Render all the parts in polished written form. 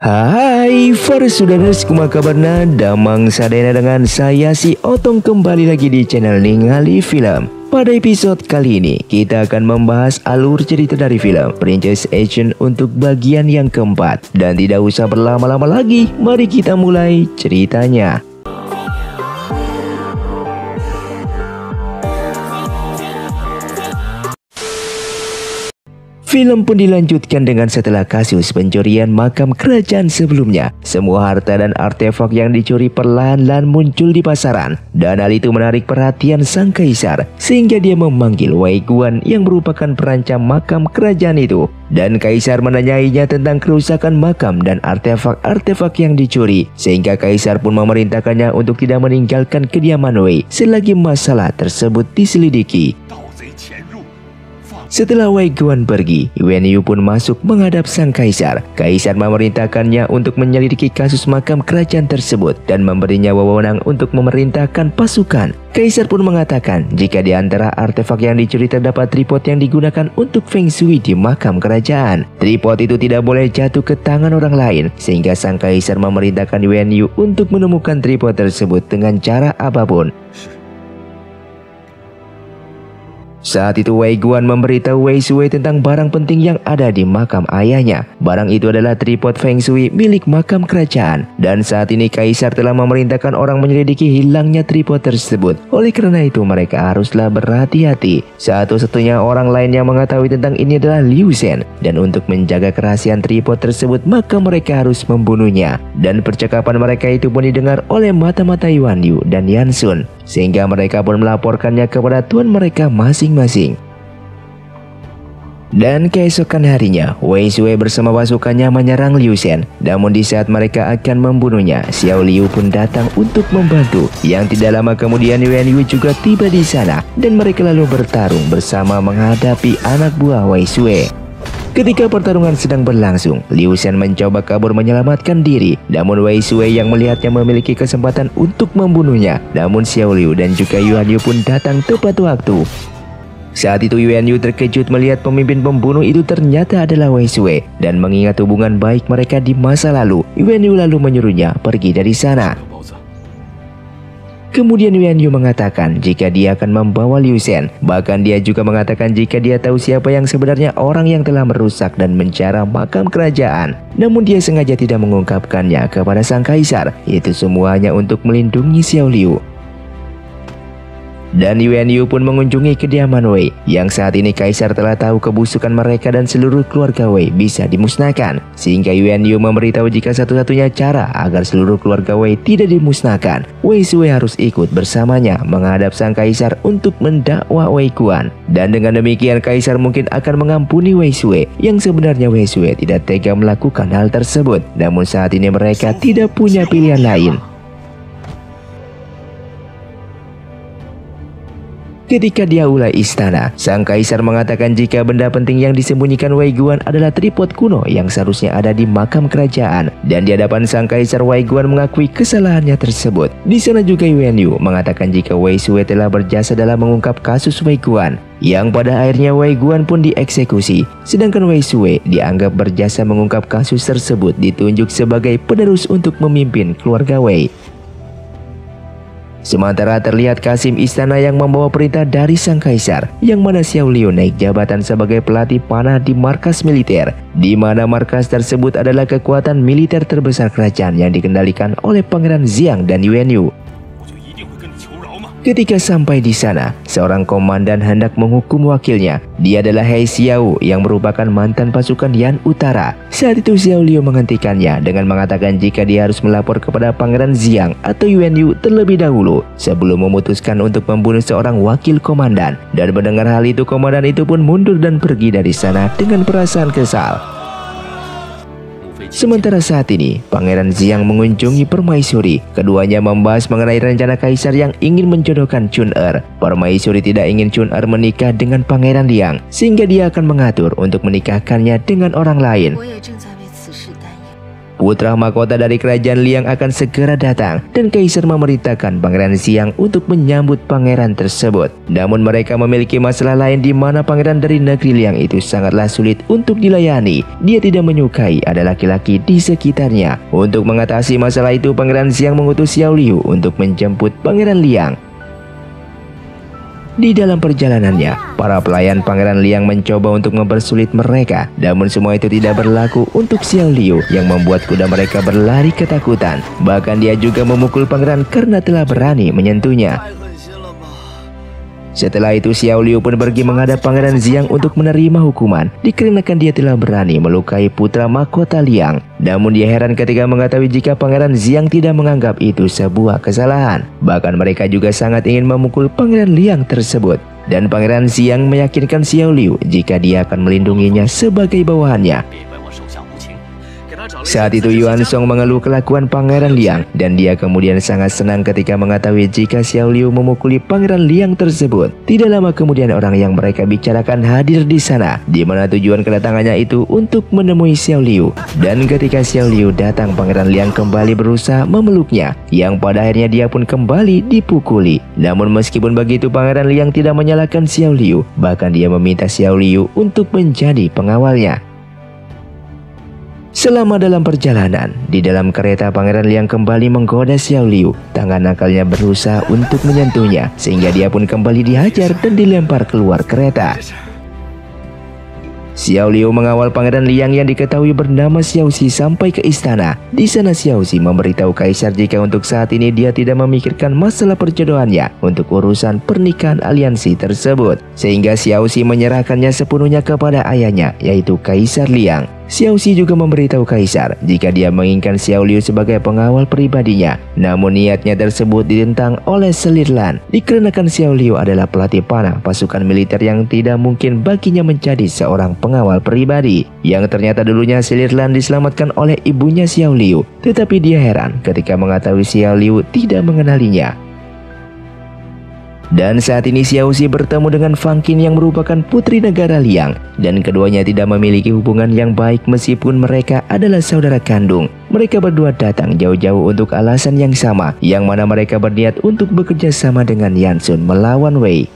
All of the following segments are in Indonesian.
Hai para saudara semua, kabarnya damang sadena dengan saya si Otong kembali lagi di channel Ningali Film. Pada episode kali ini kita akan membahas alur cerita dari film Princess Agent untuk bagian yang keempat. Dan tidak usah berlama-lama lagi, mari kita mulai ceritanya. Film pun dilanjutkan dengan setelah kasus pencurian makam kerajaan sebelumnya. Semua harta dan artefak yang dicuri perlahan-lahan muncul di pasaran. Dan hal itu menarik perhatian sang kaisar, sehingga dia memanggil Wei Guan yang merupakan perancang makam kerajaan itu. Dan kaisar menanyainya tentang kerusakan makam dan artefak-artefak yang dicuri. Sehingga kaisar pun memerintahkannya untuk tidak meninggalkan kediaman Wei selagi masalah tersebut diselidiki. Setelah Wei Guan pergi, Yuan Yu pun masuk menghadap sang kaisar. Kaisar memerintahkannya untuk menyelidiki kasus makam kerajaan tersebut dan memberinya wewenang untuk memerintahkan pasukan. Kaisar pun mengatakan jika di antara artefak yang dicuri terdapat tripod yang digunakan untuk feng shui di makam kerajaan. Tripod itu tidak boleh jatuh ke tangan orang lain, sehingga sang kaisar memerintahkan Yuan Yu untuk menemukan tripod tersebut dengan cara apapun. Saat itu Wei Guan memberitahu Wei Sui tentang barang penting yang ada di makam ayahnya. Barang itu adalah tripod feng shui milik makam kerajaan. Dan saat ini kaisar telah memerintahkan orang menyelidiki hilangnya tripod tersebut. Oleh karena itu mereka haruslah berhati-hati. Satu-satunya orang lain yang mengetahui tentang ini adalah Liu Shen. Dan untuk menjaga kerahasiaan tripod tersebut maka mereka harus membunuhnya. Dan percakapan mereka itu pun didengar oleh mata-mata Yuan Yu dan Yan Sun, sehingga mereka pun melaporkannya kepada tuan mereka masing-masing. Dan keesokan harinya, Wei Sui bersama pasukannya menyerang Liu Shen. Namun di saat mereka akan membunuhnya, Xiao Liu pun datang untuk membantu. Yang tidak lama kemudian Yuan Yu juga tiba di sana. Dan mereka lalu bertarung bersama menghadapi anak buah Wei Sui. Ketika pertarungan sedang berlangsung, Liu Shen mencoba kabur menyelamatkan diri. Namun Wei Sui yang melihatnya memiliki kesempatan untuk membunuhnya. Namun Xiao Liu dan juga Yuan Yu pun datang tepat waktu. Saat itu Yuan Yu terkejut melihat pemimpin pembunuh itu ternyata adalah Wei Sui. Dan mengingat hubungan baik mereka di masa lalu, Yuan Yu lalu menyuruhnya pergi dari sana. Kemudian Yuan Yu mengatakan jika dia akan membawa Liu Shen. Bahkan dia juga mengatakan jika dia tahu siapa yang sebenarnya orang yang telah merusak dan menjara makam kerajaan. Namun dia sengaja tidak mengungkapkannya kepada sang kaisar. Itu semuanya untuk melindungi Xiao Liu. Dan Yuan Yu pun mengunjungi kediaman Wei, yang saat ini kaisar telah tahu kebusukan mereka dan seluruh keluarga Wei bisa dimusnahkan. Sehingga Yuan Yu memberitahu jika satu-satunya cara agar seluruh keluarga Wei tidak dimusnahkan, Wei Sui harus ikut bersamanya menghadap sang kaisar untuk mendakwa Wei Guan. Dan dengan demikian kaisar mungkin akan mengampuni Wei Sui, yang sebenarnya Wei Sui tidak tega melakukan hal tersebut. Namun saat ini mereka tidak punya pilihan lain. Ketika dia ulai istana, sang kaisar mengatakan jika benda penting yang disembunyikan Wei Guan adalah tripod kuno yang seharusnya ada di makam kerajaan. Dan di hadapan sang kaisar, Wei Guan mengakui kesalahannya tersebut. Di sana juga Yuan Yu mengatakan jika Wei Sui telah berjasa dalam mengungkap kasus Wei Guan, yang pada akhirnya Wei Guan pun dieksekusi. Sedangkan Wei Sui dianggap berjasa mengungkap kasus tersebut ditunjuk sebagai penerus untuk memimpin keluarga Wei. Sementara terlihat Kasim istana yang membawa perintah dari sang kaisar, yang mana Xiao Liu naik jabatan sebagai pelatih panah di markas militer, di mana markas tersebut adalah kekuatan militer terbesar kerajaan yang dikendalikan oleh Pangeran Xiang dan Yuan Yu. Ketika sampai di sana, seorang komandan hendak menghukum wakilnya. Dia adalah He Xiao yang merupakan mantan pasukan Yan Utara. Saat itu Xiao Liu menghentikannya dengan mengatakan jika dia harus melapor kepada Pangeran Xiang atau Yuan Yu terlebih dahulu sebelum memutuskan untuk membunuh seorang wakil komandan. Dan mendengar hal itu, komandan itu pun mundur dan pergi dari sana dengan perasaan kesal. Sementara saat ini, Pangeran Xiang mengunjungi permaisuri. Keduanya membahas mengenai rencana kaisar yang ingin menjodohkan Chun-Er. Permaisuri tidak ingin Chun-Er menikah dengan Pangeran Liang, sehingga dia akan mengatur untuk menikahkannya dengan orang lain. putra mahkota dari kerajaan Liang akan segera datang dan kaisar memerintahkan Pangeran Xiang untuk menyambut pangeran tersebut. Namun mereka memiliki masalah lain di mana pangeran dari negeri Liang itu sangatlah sulit untuk dilayani. Dia tidak menyukai ada laki-laki di sekitarnya. Untuk mengatasi masalah itu, Pangeran Xiang mengutus Xiao Liu untuk menjemput Pangeran Liang. Di dalam perjalanannya, para pelayan Pangeran Liang mencoba untuk mempersulit mereka. Namun semua itu tidak berlaku untuk Xiao Liu yang membuat kuda mereka berlari ketakutan. Bahkan dia juga memukul pangeran karena telah berani menyentuhnya. Setelah itu Xiao Liu pun pergi menghadap Pangeran Xiang untuk menerima hukuman dikarenakan dia telah berani melukai putra mahkota Liang. Namun dia heran ketika mengetahui jika Pangeran Xiang tidak menganggap itu sebuah kesalahan. Bahkan mereka juga sangat ingin memukul Pangeran Liang tersebut. Dan Pangeran Xiang meyakinkan Xiao Liu jika dia akan melindunginya sebagai bawahannya. Saat itu Yuan Song mengeluh kelakuan Pangeran Liang dan dia kemudian sangat senang ketika mengetahui jika Xiao Liu memukuli Pangeran Liang tersebut. Tidak lama kemudian orang yang mereka bicarakan hadir di sana, di mana tujuan kedatangannya itu untuk menemui Xiao Liu. Dan ketika Xiao Liu datang, Pangeran Liang kembali berusaha memeluknya, yang pada akhirnya dia pun kembali dipukuli. Namun meskipun begitu, Pangeran Liang tidak menyalahkan Xiao Liu, bahkan dia meminta Xiao Liu untuk menjadi pengawalnya. Selama dalam perjalanan, di dalam kereta Pangeran Liang kembali menggoda Xiao Liu. Tangan nakalnya berusaha untuk menyentuhnya, sehingga dia pun kembali dihajar dan dilempar keluar kereta. Xiao Liu mengawal Pangeran Liang yang diketahui bernama Xiao Xi sampai ke istana. Di sana Xiao Xi memberitahu kaisar jika untuk saat ini dia tidak memikirkan masalah perjodohannya untuk urusan pernikahan aliansi tersebut. Sehingga Xiao Xi menyerahkannya sepenuhnya kepada ayahnya, yaitu Kaisar Liang. Xiao Xi juga memberitahu kaisar jika dia menginginkan Xiao Liu sebagai pengawal pribadinya. Namun niatnya tersebut ditentang oleh Selir Lan dikarenakan Xiao Liu adalah pelatih panah pasukan militer yang tidak mungkin baginya menjadi seorang pengawal pribadi. Yang ternyata dulunya Selir Lan diselamatkan oleh ibunya Xiao Liu. Tetapi dia heran ketika mengetahui Xiao Liu tidak mengenalinya. Dan saat ini Xiao Xi bertemu dengan Fang Qin yang merupakan putri negara Liang. Dan keduanya tidak memiliki hubungan yang baik meskipun mereka adalah saudara kandung. Mereka berdua datang jauh-jauh untuk alasan yang sama, yang mana mereka berniat untuk bekerja sama dengan Yan Sun melawan Wei.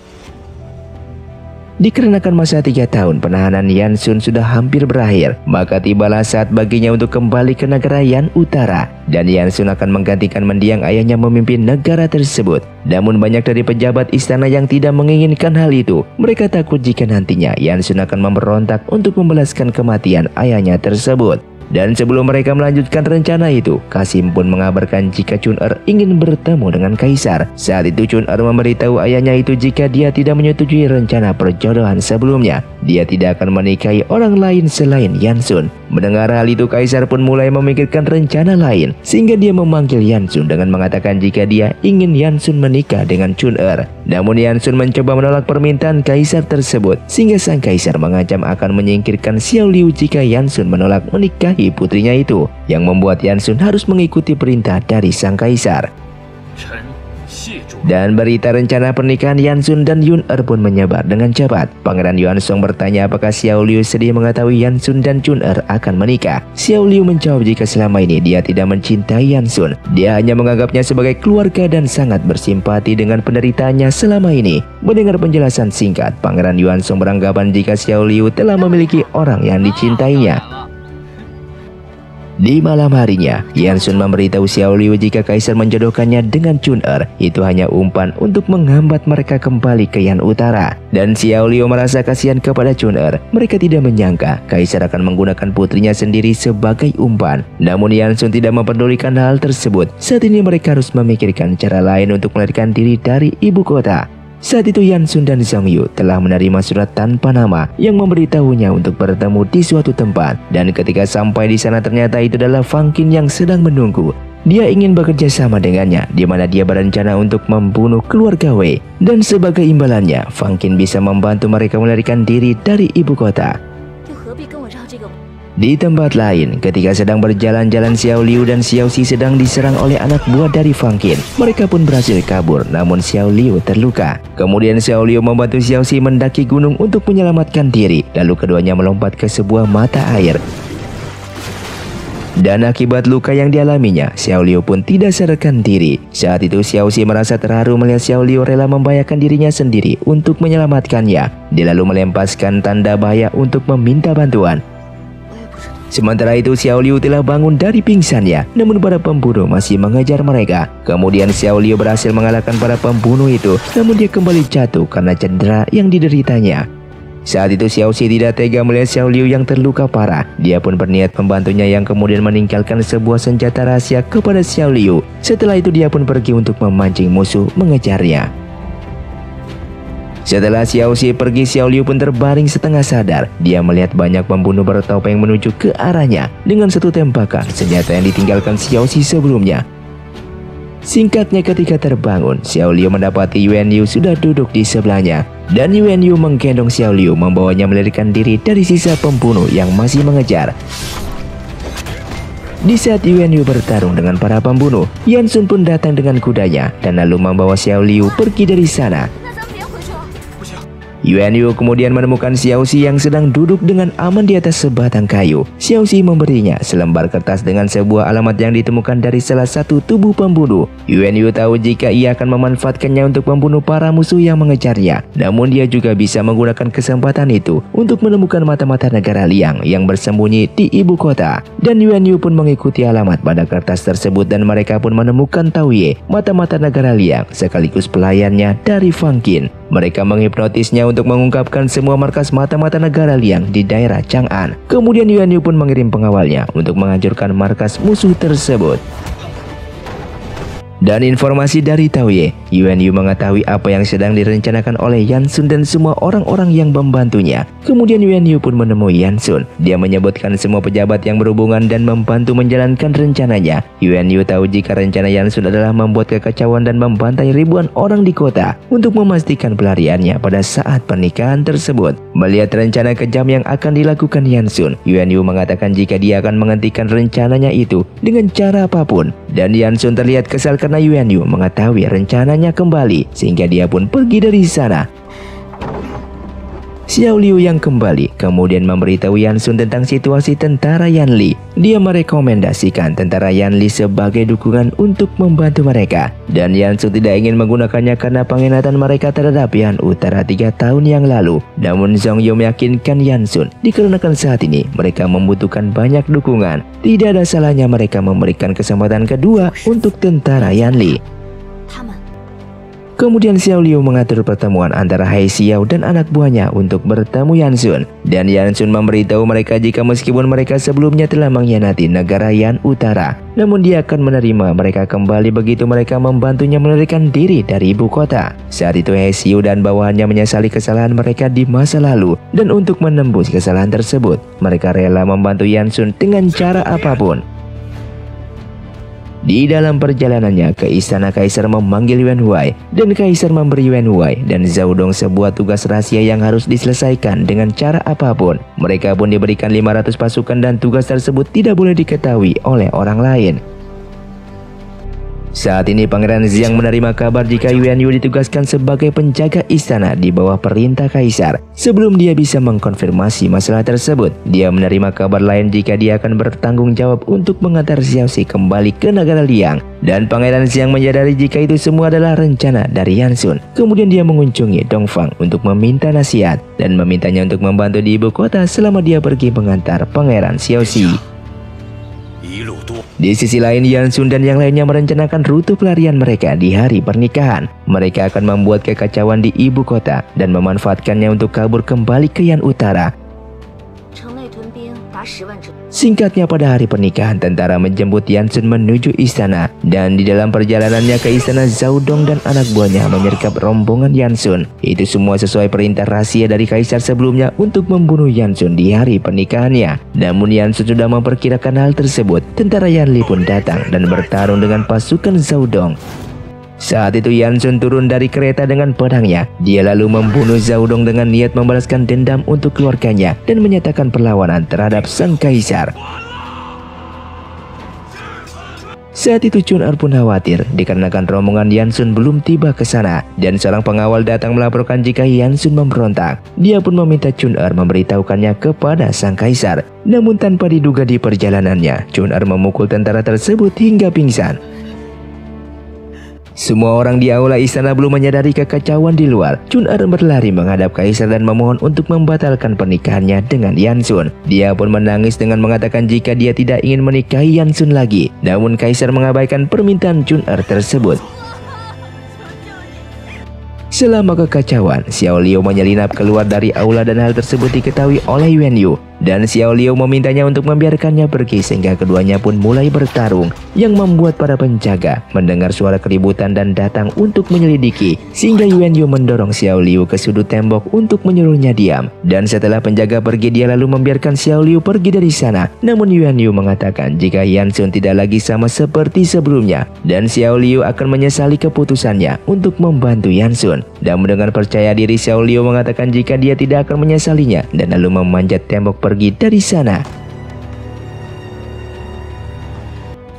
Dikarenakan masa 3 tahun penahanan Yan Sun sudah hampir berakhir, maka tibalah saat baginya untuk kembali ke negara Yan Utara. Dan Yan Sun akan menggantikan mendiang ayahnya memimpin negara tersebut. Namun banyak dari pejabat istana yang tidak menginginkan hal itu. Mereka takut jika nantinya Yan Sun akan memberontak untuk membalaskan kematian ayahnya tersebut. Dan sebelum mereka melanjutkan rencana itu, Kasim pun mengabarkan jika Chun-Er ingin bertemu dengan kaisar. Saat itu Chun-Er memberitahu ayahnya itu jika dia tidak menyetujui rencana perjodohan sebelumnya, dia tidak akan menikahi orang lain selain Yan Sun. Mendengar hal itu, kaisar pun mulai memikirkan rencana lain, sehingga dia memanggil Yan Sun dengan mengatakan jika dia ingin Yan Sun menikah dengan Chun-Er. Namun Yan Sun mencoba menolak permintaan kaisar tersebut, sehingga sang kaisar mengancam akan menyingkirkan Xiao Liu jika Yan Sun menolak menikahi putrinya itu, yang membuat Yan Sun harus mengikuti perintah dari sang kaisar. Dan berita rencana pernikahan Yan Sun dan Yun-Er pun menyebar dengan cepat. Pangeran Yuan Song bertanya apakah Xiao Liu sedih mengetahui Yan Sun dan Chun-Er akan menikah. Xiao Liu menjawab jika selama ini dia tidak mencintai Yan Sun. Dia hanya menganggapnya sebagai keluarga dan sangat bersimpati dengan penderitaannya selama ini. Mendengar penjelasan singkat, Pangeran Yuan Song beranggapan jika Xiao Liu telah memiliki orang yang dicintainya. Di malam harinya, Yan Sun memberitahu Xiao Liu jika kaisar menjodohkannya dengan Chun-Er itu hanya umpan untuk menghambat mereka kembali ke Yan Utara. Dan Xiao Liu merasa kasihan kepada Chun-Er. Mereka tidak menyangka kaisar akan menggunakan putrinya sendiri sebagai umpan. Namun Yan Sun tidak mempedulikan hal tersebut. Saat ini mereka harus memikirkan cara lain untuk melarikan diri dari ibu kota. Saat itu Yan Sun dan Zhang Yu telah menerima surat tanpa nama yang memberitahunya untuk bertemu di suatu tempat. Dan ketika sampai di sana ternyata itu adalah Fang Qin yang sedang menunggu. Dia ingin bekerja sama dengannya, di mana dia berencana untuk membunuh keluarga Wei. Dan sebagai imbalannya, Fang Qin bisa membantu mereka melarikan diri dari ibu kota. Di tempat lain, ketika sedang berjalan-jalan, Xiao Liu dan Xiao Xi sedang diserang oleh anak buah dari Fang Qin. Mereka pun berhasil kabur, namun Xiao Liu terluka. Kemudian Xiao Liu membantu Xiao Xi mendaki gunung untuk menyelamatkan diri. Lalu keduanya melompat ke sebuah mata air. Dan akibat luka yang dialaminya, Xiao Liu pun tidak sadarkan diri. Saat itu Xiao Xi merasa terharu melihat Xiao Liu rela membahayakan dirinya sendiri untuk menyelamatkannya. Dia lalu melempaskan tanda bahaya untuk meminta bantuan. Sementara itu Xiao Liu telah bangun dari pingsannya, namun para pembunuh masih mengejar mereka. Kemudian Xiao Liu berhasil mengalahkan para pembunuh itu, namun dia kembali jatuh karena cedera yang dideritanya. Saat itu Xiao Xi tidak tega melihat Xiao Liu yang terluka parah. Dia pun berniat membantunya yang kemudian meninggalkan sebuah senjata rahasia kepada Xiao Liu. Setelah itu dia pun pergi untuk memancing musuh mengejarnya. Setelah Xiao Xi pergi, Xiao Liu pun terbaring setengah sadar. Dia melihat banyak pembunuh bertopeng menuju ke arahnya. Dengan satu tembakan, senjata yang ditinggalkan Xiao Xi sebelumnya. Singkatnya ketika terbangun, Xiao Liu mendapati Yuan Yu sudah duduk di sebelahnya. Dan Yuan Yu menggendong Xiao Liu, membawanya melarikan diri dari sisa pembunuh yang masih mengejar. Di saat Yuan Yu bertarung dengan para pembunuh, Yan Sun pun datang dengan kudanya dan lalu membawa Xiao Liu pergi dari sana. Yuan Yu kemudian menemukan Xiao Xi yang sedang duduk dengan aman di atas sebatang kayu. Xiao Xi memberinya selembar kertas dengan sebuah alamat yang ditemukan dari salah satu tubuh pembunuh. Yuan Yu tahu jika ia akan memanfaatkannya untuk membunuh para musuh yang mengejarnya. Namun dia juga bisa menggunakan kesempatan itu untuk menemukan mata-mata negara Liang yang bersembunyi di ibu kota. Dan Yuan Yu pun mengikuti alamat pada kertas tersebut dan mereka pun menemukan Tao Ye, mata-mata negara Liang sekaligus pelayannya dari Fang Qin. Mereka menghipnotisnya untuk mengungkapkan semua markas mata-mata negara Liang di daerah Chang'an. Kemudian Yuan Yu pun mengirim pengawalnya untuk menghancurkan markas musuh tersebut. Dan informasi dari Tao Ye, Yuan Yu mengetahui apa yang sedang direncanakan oleh Yan Sun dan semua orang-orang yang membantunya. Kemudian Yuan Yu pun menemui Yan Sun. Dia menyebutkan semua pejabat yang berhubungan dan membantu menjalankan rencananya. Yuan Yu tahu jika rencana Yan Sun adalah membuat kekacauan dan membantai ribuan orang di kota untuk memastikan pelariannya pada saat pernikahan tersebut. Melihat rencana kejam yang akan dilakukan Yan Sun, Yuan Yu mengatakan jika dia akan menghentikan rencananya itu dengan cara apapun. Dan Yan Sun terlihat kesal karena Yuan Yu mengetahui rencananya kembali, sehingga dia pun pergi dari sana. Xiao Liu yang kembali kemudian memberitahu Yan Sun tentang situasi tentara Yan Li. Dia merekomendasikan tentara Yan Li sebagai dukungan untuk membantu mereka. Dan Yan Sun tidak ingin menggunakannya karena pengkhianatan mereka terhadap Yan Utara 3 tahun yang lalu. Namun Zhong Yu meyakinkan Yan Sun dikarenakan saat ini mereka membutuhkan banyak dukungan. Tidak ada salahnya mereka memberikan kesempatan kedua untuk tentara Yan Li. Kemudian Xiao Liu mengatur pertemuan antara Hai Xiao dan anak buahnya untuk bertemu Yan Sun. Dan Yan Sun memberitahu mereka jika meskipun mereka sebelumnya telah mengkhianati negara Yan Utara, namun dia akan menerima mereka kembali begitu mereka membantunya melarikan diri dari ibu kota. Saat itu Hai Xiao dan bawahannya menyesali kesalahan mereka di masa lalu. Dan untuk menembus kesalahan tersebut, mereka rela membantu Yan Sun dengan cara apapun. Di dalam perjalanannya ke istana, Kaisar memanggil Yuan Huai dan Kaisar memberi Yuan Huai dan Zhao Dong sebuah tugas rahasia yang harus diselesaikan dengan cara apapun. Mereka pun diberikan 500 pasukan dan tugas tersebut tidak boleh diketahui oleh orang lain. Saat ini Pangeran Xiang menerima kabar jika Yuan Yu ditugaskan sebagai penjaga istana di bawah perintah Kaisar. Sebelum dia bisa mengkonfirmasi masalah tersebut, dia menerima kabar lain jika dia akan bertanggung jawab untuk mengantar Xiao Xi kembali ke negara Liang. Dan Pangeran Xiang menyadari jika itu semua adalah rencana dari Yan Sun. Kemudian dia mengunjungi Dongfang untuk meminta nasihat dan memintanya untuk membantu di ibu kota selama dia pergi mengantar Pangeran Xiao Xi. Di sisi lain, Yan Sun dan yang lainnya merencanakan rute pelarian mereka di hari pernikahan. Mereka akan membuat kekacauan di ibu kota dan memanfaatkannya untuk kabur kembali ke Yan Utara. Singkatnya, pada hari pernikahan, tentara menjemput Yan Sun menuju istana. Dan di dalam perjalanannya ke istana, Zhao Dong dan anak buahnya menyergap rombongan Yan Sun. Itu semua sesuai perintah rahasia dari Kaisar sebelumnya untuk membunuh Yan Sun di hari pernikahannya. Namun Yan Sun sudah memperkirakan hal tersebut. Tentara Yan Li pun datang dan bertarung dengan pasukan Zhao Dong. Saat itu Yan Sun turun dari kereta dengan pedangnya. Dia lalu membunuh Zhao Dong dengan niat membalaskan dendam untuk keluarganya dan menyatakan perlawanan terhadap sang kaisar. Saat itu Chun'er pun khawatir dikarenakan rombongan Yansun belum tiba ke sana dan seorang pengawal datang melaporkan jika Yansun memberontak. Dia pun meminta Chun'er memberitahukannya kepada sang kaisar. Namun tanpa diduga di perjalanannya, Chun'er memukul tentara tersebut hingga pingsan. Semua orang di aula istana belum menyadari kekacauan di luar. Chun'er berlari menghadap kaisar dan memohon untuk membatalkan pernikahannya dengan Yansun. Dia pun menangis dengan mengatakan jika dia tidak ingin menikahi Yansun lagi. Namun kaisar mengabaikan permintaan Chun'er tersebut. Selama kekacauan, Xiao Liu menyelinap keluar dari aula dan hal tersebut diketahui oleh Yuan Yu. Dan Xiao Liu memintanya untuk membiarkannya pergi sehingga keduanya pun mulai bertarung. Yang membuat para penjaga mendengar suara keributan dan datang untuk menyelidiki. Sehingga Yuan Yu mendorong Xiao Liu ke sudut tembok untuk menyuruhnya diam. Dan setelah penjaga pergi, dia lalu membiarkan Xiao Liu pergi dari sana. Namun Yuan Yu mengatakan jika Yansun tidak lagi sama seperti sebelumnya. Dan Xiao Liu akan menyesali keputusannya untuk membantu Yansun. Dan mendengar percaya diri, Xiao Liu mengatakan jika dia tidak akan menyesalinya dan lalu memanjat tembok pergi dari sana.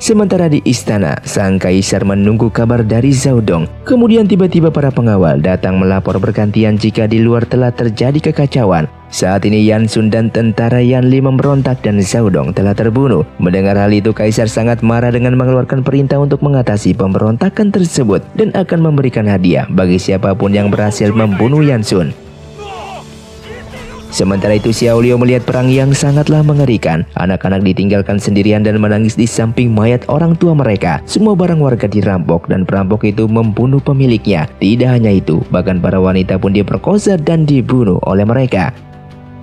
Sementara di istana, sang kaisar menunggu kabar dari Zhao Dong. Kemudian tiba-tiba para pengawal datang melapor bergantian jika di luar telah terjadi kekacauan. Saat ini Yansun dan tentara Yanli memberontak dan Zhao Dong telah terbunuh. Mendengar hal itu, kaisar sangat marah dengan mengeluarkan perintah untuk mengatasi pemberontakan tersebut dan akan memberikan hadiah bagi siapapun yang berhasil membunuh Yansun. Sementara itu Xiao Liu melihat perang yang sangatlah mengerikan. Anak-anak ditinggalkan sendirian dan menangis di samping mayat orang tua mereka. Semua barang warga dirampok dan perampok itu membunuh pemiliknya. Tidak hanya itu, bahkan para wanita pun diperkosa dan dibunuh oleh mereka.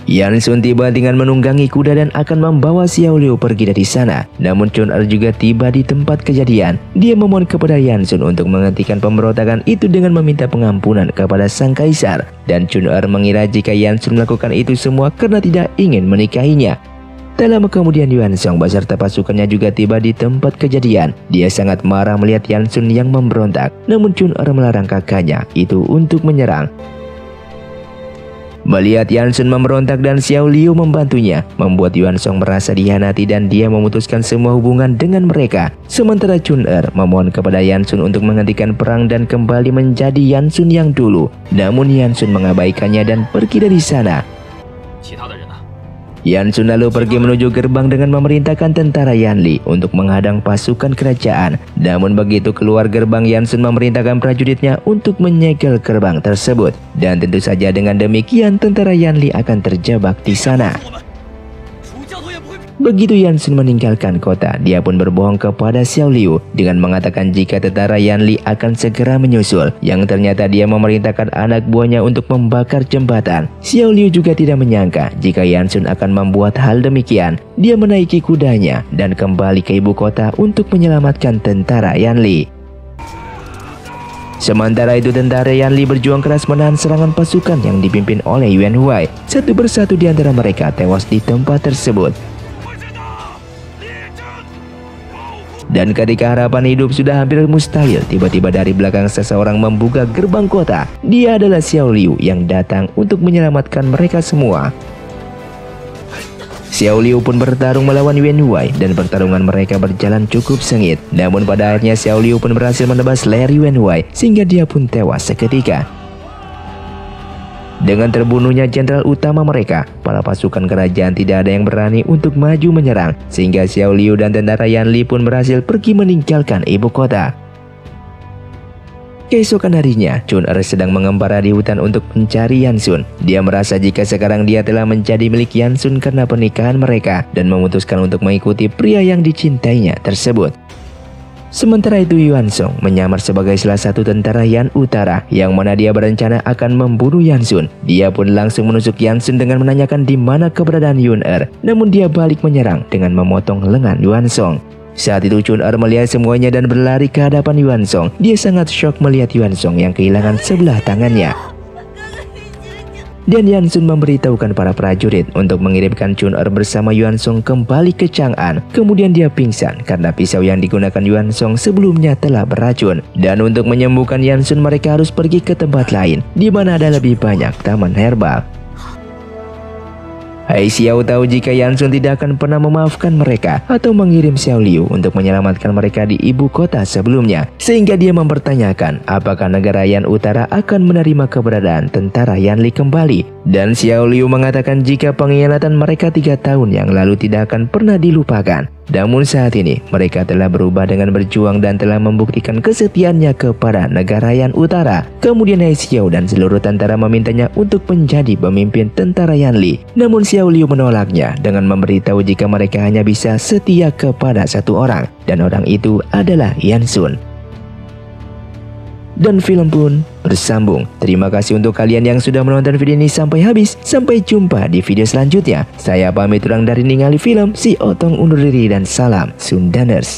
Yansun tiba dengan menunggangi kuda dan akan membawa Xiao Liu pergi dari sana. Namun Chun'er juga tiba di tempat kejadian. Dia memohon kepada Yansun untuk menghentikan pemberontakan itu dengan meminta pengampunan kepada sang kaisar. Dan Chun'er mengira jika Yansun melakukan itu semua karena tidak ingin menikahinya. Tak lama kemudian Yuan Song beserta pasukannya juga tiba di tempat kejadian. Dia sangat marah melihat Yansun yang memberontak. Namun Chun'er melarang kakaknya itu untuk menyerang. Melihat Yansun memberontak dan Xiao Liu membantunya, membuat Yuan Song merasa dihianati dan dia memutuskan semua hubungan dengan mereka. Sementara Chun'er memohon kepada Yansun untuk menghentikan perang dan kembali menjadi Yansun yang dulu. Namun Yansun mengabaikannya dan pergi dari sana. Yansun lalu pergi menuju gerbang dengan memerintahkan tentara Yanli untuk menghadang pasukan kerajaan. Namun begitu keluar gerbang, Yansun memerintahkan prajuritnya untuk menyegel gerbang tersebut. Dan tentu saja dengan demikian tentara Yanli akan terjebak di sana. Begitu Yansun meninggalkan kota, dia pun berbohong kepada Xiao Liu dengan mengatakan jika tentara Yanli akan segera menyusul. Yang ternyata dia memerintahkan anak buahnya untuk membakar jembatan. Xiao Liu juga tidak menyangka jika Yansun akan membuat hal demikian. Dia menaiki kudanya dan kembali ke ibu kota untuk menyelamatkan tentara Yanli. Sementara itu tentara Yanli berjuang keras menahan serangan pasukan yang dipimpin oleh Yuan Huai. Satu persatu di antara mereka tewas di tempat tersebut. Dan ketika harapan hidup sudah hampir mustahil, tiba-tiba dari belakang seseorang membuka gerbang kota. Dia adalah Xiao Liu yang datang untuk menyelamatkan mereka semua. Xiao Liu pun bertarung melawan Yuan Huai dan pertarungan mereka berjalan cukup sengit. Namun pada akhirnya Xiao Liu pun berhasil menebas leher Yuan Huai sehingga dia pun tewas seketika. Dengan terbunuhnya jenderal utama mereka, para pasukan kerajaan tidak ada yang berani untuk maju menyerang, sehingga Xiao Liu dan tentara Yanli pun berhasil pergi meninggalkan ibu kota. Keesokan harinya, Chun'er sedang mengembara di hutan untuk mencari Yansun. Dia merasa jika sekarang dia telah menjadi milik Yansun karena pernikahan mereka dan memutuskan untuk mengikuti pria yang dicintainya tersebut. Sementara itu Yuan Song menyamar sebagai salah satu tentara Yan Utara yang mana dia berencana akan membunuh Yansun. Dia pun langsung menusuk Yansun dengan menanyakan di mana keberadaan Chun'er. Namun dia balik menyerang dengan memotong lengan Yuan Song. Saat itu Chun'er melihat semuanya dan berlari ke hadapan Yuan Song. Dia sangat syok melihat Yuan Song yang kehilangan sebelah tangannya. Dan Yansun memberitahukan para prajurit untuk mengirimkan Chun'er bersama Yuan Song kembali ke Chang'an. Kemudian dia pingsan karena pisau yang digunakan Yuan Song sebelumnya telah beracun. Dan untuk menyembuhkan Yansun mereka harus pergi ke tempat lain di mana ada lebih banyak taman herbal. Hai Xiao tahu jika Yansun tidak akan pernah memaafkan mereka atau mengirim Xiao Liu untuk menyelamatkan mereka di ibu kota sebelumnya, sehingga dia mempertanyakan apakah negara Yan Utara akan menerima keberadaan tentara Yanli kembali. Dan Xiao Liu mengatakan jika pengkhianatan mereka 3 tahun yang lalu tidak akan pernah dilupakan. Namun saat ini mereka telah berubah dengan berjuang dan telah membuktikan kesetiaannya kepada negara Yan Utara. Kemudian Hai Xiao dan seluruh tentara memintanya untuk menjadi pemimpin tentara Yanli. Namun Xiao Liu menolaknya dengan memberitahu jika mereka hanya bisa setia kepada satu orang, dan orang itu adalah Yansun. Dan film pun bersambung. Terima kasih untuk kalian yang sudah menonton video ini sampai habis. Sampai jumpa di video selanjutnya. Saya pamit urang dari Ningali Film, si Otong undur diri dan salam Sundaners.